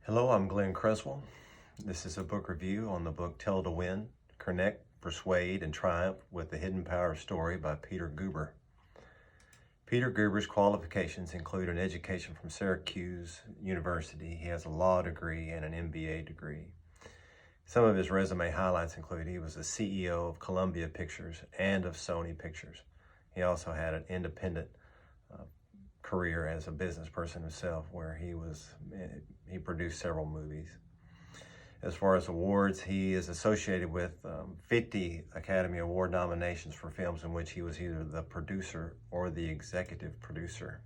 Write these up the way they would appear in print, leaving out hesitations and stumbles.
Hello, I'm Glenn Creswell. This is a book review on the book Tell to Win, Connect, Persuade, and Triumph with the Hidden Power of Story by Peter Guber. Peter Guber's qualifications include an education from Syracuse University. He has a law degree and an MBA degree. Some of his resume highlights include he was the CEO of Columbia Pictures and of Sony Pictures. He also had an independent career as a business person himself, where he produced several movies. As far as awards, he is associated with 50 Academy Award nominations for films in which he was either the producer or the executive producer.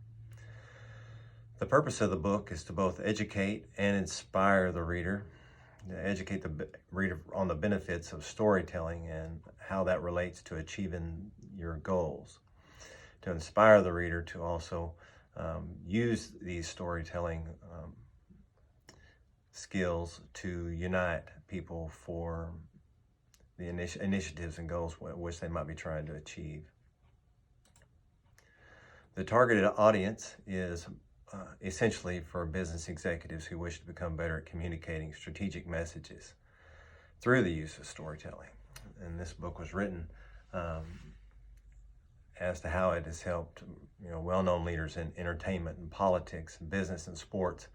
The purpose of the book is to both educate and inspire the reader, educate the reader on the benefits of storytelling and how that relates to achieving your goals, to inspire the reader to also use these storytelling skills to unite people for the initiatives and goals which they might be trying to achieve. The targeted audience is essentially for business executives who wish to become better at communicating strategic messages through the use of storytelling. And this book was written as to how it has helped well-known leaders in entertainment and politics and business and sports,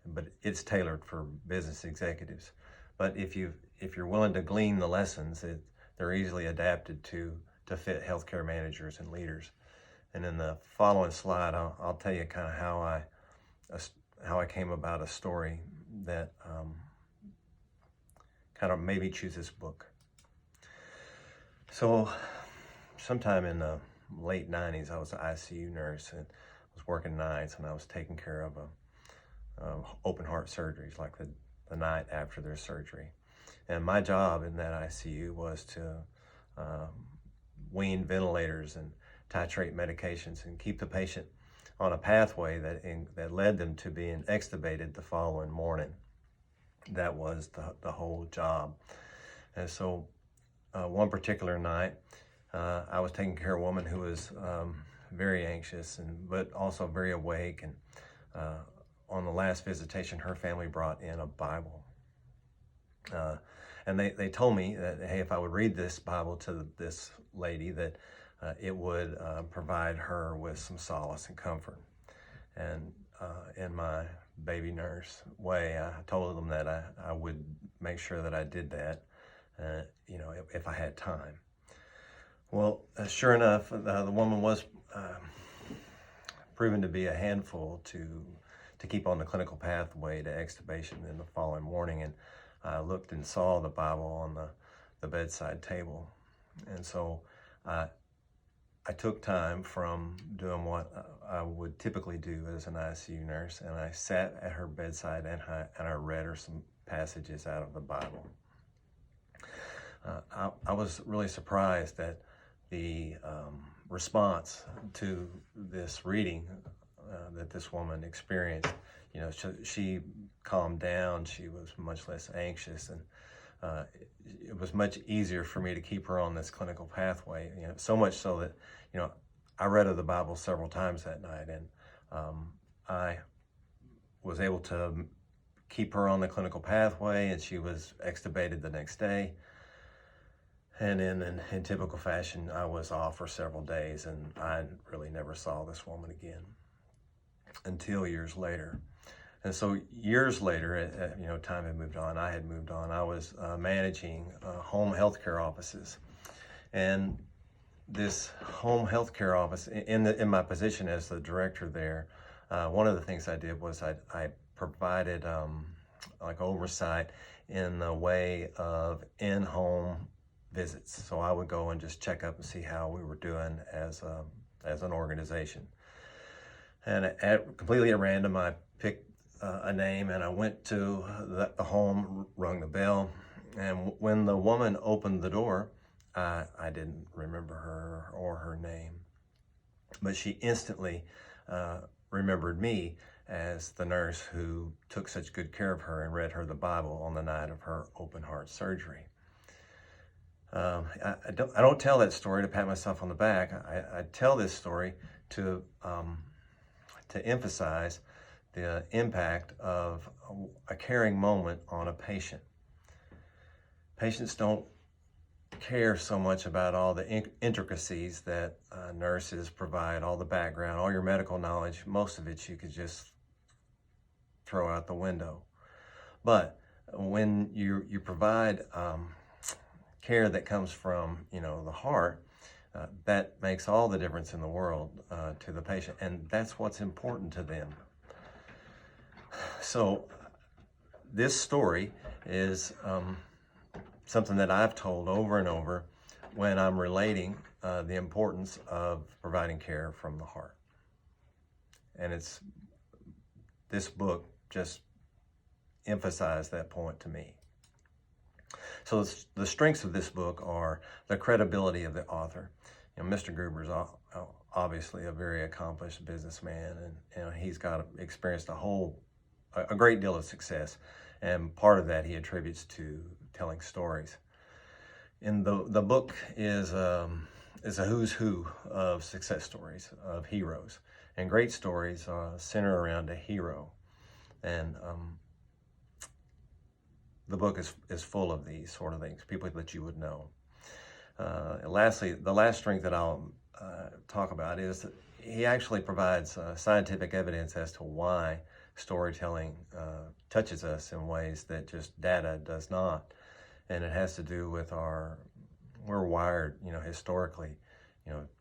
but it's tailored for business executives. But if you're willing to glean the lessons, they're easily adapted to fit healthcare managers and leaders. And in the following slide, I'll tell you kind of how I came about a story that kind of made me choose this book. So sometime in the late 90s, I was an ICU nurse and was working nights, and I was taking care of open heart surgeries, like the night after their surgery. And my job in that ICU was to wean ventilators and titrate medications and keep the patient on a pathway that led them to being extubated the following morning. That was the whole job. And so one particular night, I was taking care of a woman who was very anxious but also very awake. And on the last visitation, her family brought in a Bible. And they told me that, hey, if I would read this Bible to this lady, that it would provide her with some solace and comfort. And in my baby nurse way, I told them that I would make sure that I did that, if I had time. Well, sure enough, the woman was proven to be a handful to keep on the clinical pathway to extubation in the following morning. And I looked and saw the Bible on the bedside table. And so I took time from doing what I would typically do as an ICU nurse, and I sat at her bedside and I read her some passages out of the Bible. I was really surprised that the response to this reading that this woman experienced. She calmed down. She was much less anxious, and it was much easier for me to keep her on this clinical pathway. So much so that I read of the Bible several times that night, and I was able to keep her on the clinical pathway, and she was extubated the next day. And in typical fashion, I was off for several days, and I really never saw this woman again until years later. And so years later, time had moved on. I had moved on. I was managing home healthcare offices, and this home healthcare office, in my position as the director there, one of the things I did was I provided like oversight in the way of in-home visits. So I would go and just check up and see how we were doing as an organization. And completely at random, I picked a name, and I went to the home, rung the bell, and when the woman opened the door, I didn't remember her or her name, but she instantly remembered me as the nurse who took such good care of her and read her the Bible on the night of her open heart surgery. I don't tell that story to pat myself on the back. I tell this story to emphasize the impact of a caring moment on a patient. Patients don't care so much about all the intricacies that nurses provide, all the background, all your medical knowledge. Most of it you could just throw out the window. But when you provide care that comes from the heart, that makes all the difference in the world to the patient, and that's what's important to them. So this story is something that I've told over and over when I'm relating the importance of providing care from the heart. And this book just emphasized that point to me. So the strengths of this book are the credibility of the author. Mr. Gruber's obviously a very accomplished businessman, and he's experienced a great deal of success, and part of that he attributes to telling stories. And the book is a who's who of success stories, of heroes, and great stories center around a hero. And the book is full of these sort of things, people that you would know. And lastly, the last strength that I'll talk about is that he actually provides scientific evidence as to why storytelling touches us in ways that just data does not. And it has to do with we're wired, historically,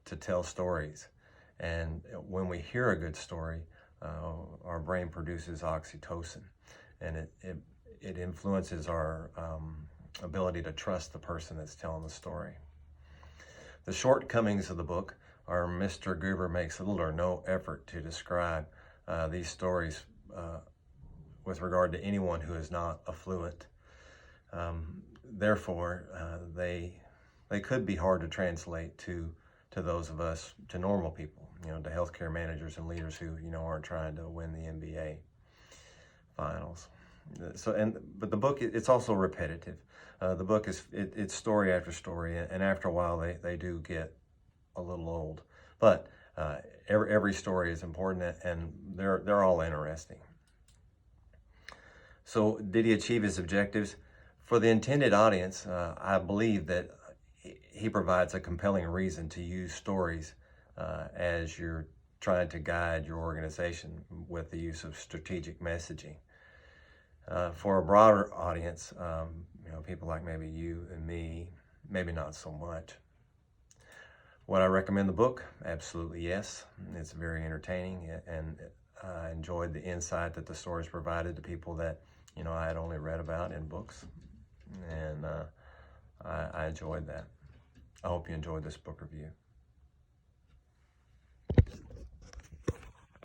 to tell stories. And when we hear a good story, our brain produces oxytocin, and it influences our ability to trust the person that's telling the story. The shortcomings of the book are Mr. Gruber makes little or no effort to describe these stories with regard to anyone who is not affluent. Therefore, they could be hard to translate to those of us, to normal people, to healthcare managers and leaders who, aren't trying to win the NBA finals. But the book, it's also repetitive. The book it's story after story, and after a while they do get a little old. But every story is important, and they're all interesting. So did he achieve his objectives? For the intended audience, I believe that he provides a compelling reason to use stories as you're trying to guide your organization with the use of strategic messaging. For a broader audience, people like maybe you and me, maybe not so much. Would I recommend the book? Absolutely yes. It's very entertaining, and I enjoyed the insight that the stories provided to people that I had only read about in books, and I enjoyed that. I hope you enjoyed this book review.